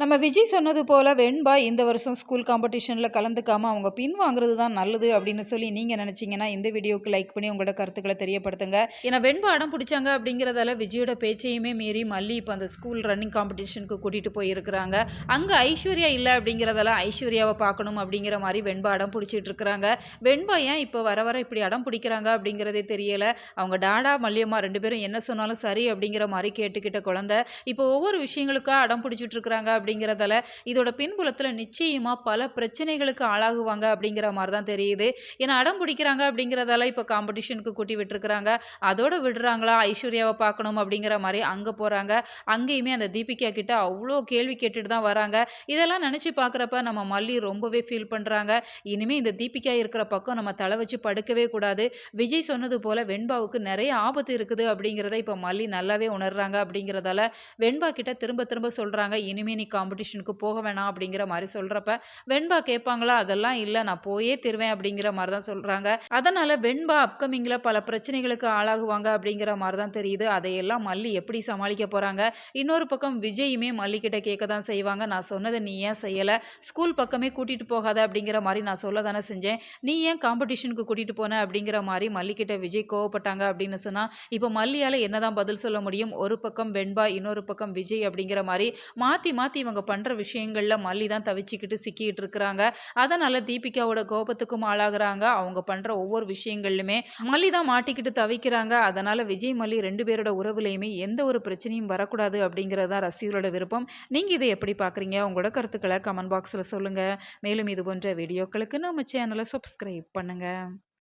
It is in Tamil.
நம்ம விஜய் சொன்னது போல வெண்பா இந்த வருஷம் ஸ்கூல் காம்படிஷன்ல கலந்துக்காம அவங்க பின் வாங்குறது தான் நல்லது அப்படின்னு சொல்லி நீங்க நினைச்சீங்கன்னா இந்த வீடியோக்கு லைக் பண்ணி உங்களோட கருத்துக்களை தெரியப்படுத்துங்க. ஏன்னா வெண்பா அடம் பிடிச்சாங்க அப்படிங்கிறதால விஜயோட பேச்சையுமே மீறி மல்லி இப்போ அந்த ஸ்கூல் ரன்னிங் காம்படிஷனுக்கு கூட்டிட்டு போயிருக்கிறாங்க. அங்க ஐஸ்வர்யா இல்லை அப்படிங்கிறதால ஐஸ்வர்யாவை பார்க்கணும் அப்படிங்கிற மாதிரி வெண்பா அடம் பிடிச்சிட்டு இருக்கிறாங்க. வெண்பா ஏன் இப்போ வர வர இப்படி அடம் பிடிக்கிறாங்க அப்படிங்கிறதே தெரியல. அவங்க டாடா மல்லியம்மா ரெண்டு பேரும் என்ன சொன்னாலும் சரி அப்படிங்கிற மாதிரி கேட்டுக்கிட்ட குழந்தை இப்போ ஒவ்வொரு விஷயங்களுக்கா அடம் பிடிச்சிட்டு இருக்கிறாங்க அப்படிங்கிறதால இதோட பின்புலத்துல நிச்சயமா பல பிரச்சனைகளுக்கு ஆளாகுவாங்க அப்படிங்கிற மாதிரி தான் தெரியுது. ஏன்னா அடம் பிடிக்கிறாங்க அப்படிங்கிறதால இப்போ காம்படிஷனுக்கு கூட்டி விட்டுருக்குறாங்க. அதோட விடுறாங்களா ஐஸ்வர்யாவை பார்க்கணும் அப்படிங்கிற மாதிரி அங்கே போகிறாங்க. அங்கேயுமே அந்த தீபிகா கிட்ட அவ்வளோ கேள்வி கேட்டுட்டு தான் வராங்க. இதெல்லாம் நினச்சி பார்க்குறப்ப நம்ம மல்லி ரொம்பவே ஃபீல் பண்ணுறாங்க. இனிமேல் இந்த தீபிகா இருக்கிற பக்கம் நம்ம தலை வச்சு படுக்கவே கூடாது. விஜய் சொன்னது போல வெண்பாவுக்கு நிறைய ஆபத்து இருக்குது அப்படிங்கிறத இப்போ மல்லி நல்லாவே உணர்றாங்க. அப்படிங்கிறதால வெண்பா கிட்ட திரும்ப திரும்ப சொல்கிறாங்க, இனிமே நீ காம்படிஷனுக்கு போக வேணாம் அப்படிங்கிற மாதிரி சொல்கிறப்ப வெண்பா கேட்பாங்களா, அதெல்லாம் இல்லை நான் போயே தருவேன் அப்படிங்கிற மாதிரி தான் சொல்கிறாங்க. அதனால் வெண்பா அப்கமிங்கில் பல பிரச்சனைகளுக்கு ஆளாகுவாங்க அப்படிங்கிற மாதிரி தான் தெரியுது. அதையெல்லாம் மல்லி எப்படி சமாளிக்க போகிறாங்க. இன்னொரு பக்கம் விஜயுமே மல்லிக்கிட்ட கேட்க தான் செய்வாங்க, நான் சொன்னதை நீ ஏன் செய்யலை, ஸ்கூல் பக்கமே கூட்டிகிட்டு போகாத அப்படிங்கிற மாதிரி நான் சொல்ல தானே செஞ்சேன், நீ ஏன் காம்படிஷனுக்கு கூட்டிகிட்டு போன அப்படிங்கிற மாதிரி மல்லிக்கிட்ட விஜய் கோவப்பட்டாங்க அப்படின்னு சொன்னால் இப்போ மல்லியால் என்னதான் பதில் சொல்ல முடியும். ஒரு பக்கம் வெண்பா, இன்னொரு பக்கம் விஜய் அப்படிங்கிற மாதிரி மாற்றி மாற்றி இவங்க பண்ணுற விஷயங்களில் மல்லி தான் தவிச்சிக்கிட்டு சிக்கிட்டு இருக்கிறாங்க. அதனால் தீபிகாவோட கோபத்துக்கும் ஆளாகிறாங்க. அவங்க பண்ணுற ஒவ்வொரு விஷயங்கள்லுமே மல்லி தான் மாட்டிக்கிட்டு தவிக்கிறாங்க. அதனால் விஜய் மல்லி ரெண்டு பேரோட உறவுலையுமே எந்த ஒரு பிரச்சனையும் வரக்கூடாது அப்படிங்கிறது தான் ரசிகர்களோட விருப்பம். நீங்கள் இதை எப்படி பார்க்குறீங்க? உங்களோட கருத்துக்களை கமெண்ட் பாக்ஸில் சொல்லுங்கள். மேலும் இது போன்ற வீடியோக்களுக்கு நம்ம சேனலை சப்ஸ்கிரைப் பண்ணுங்கள்.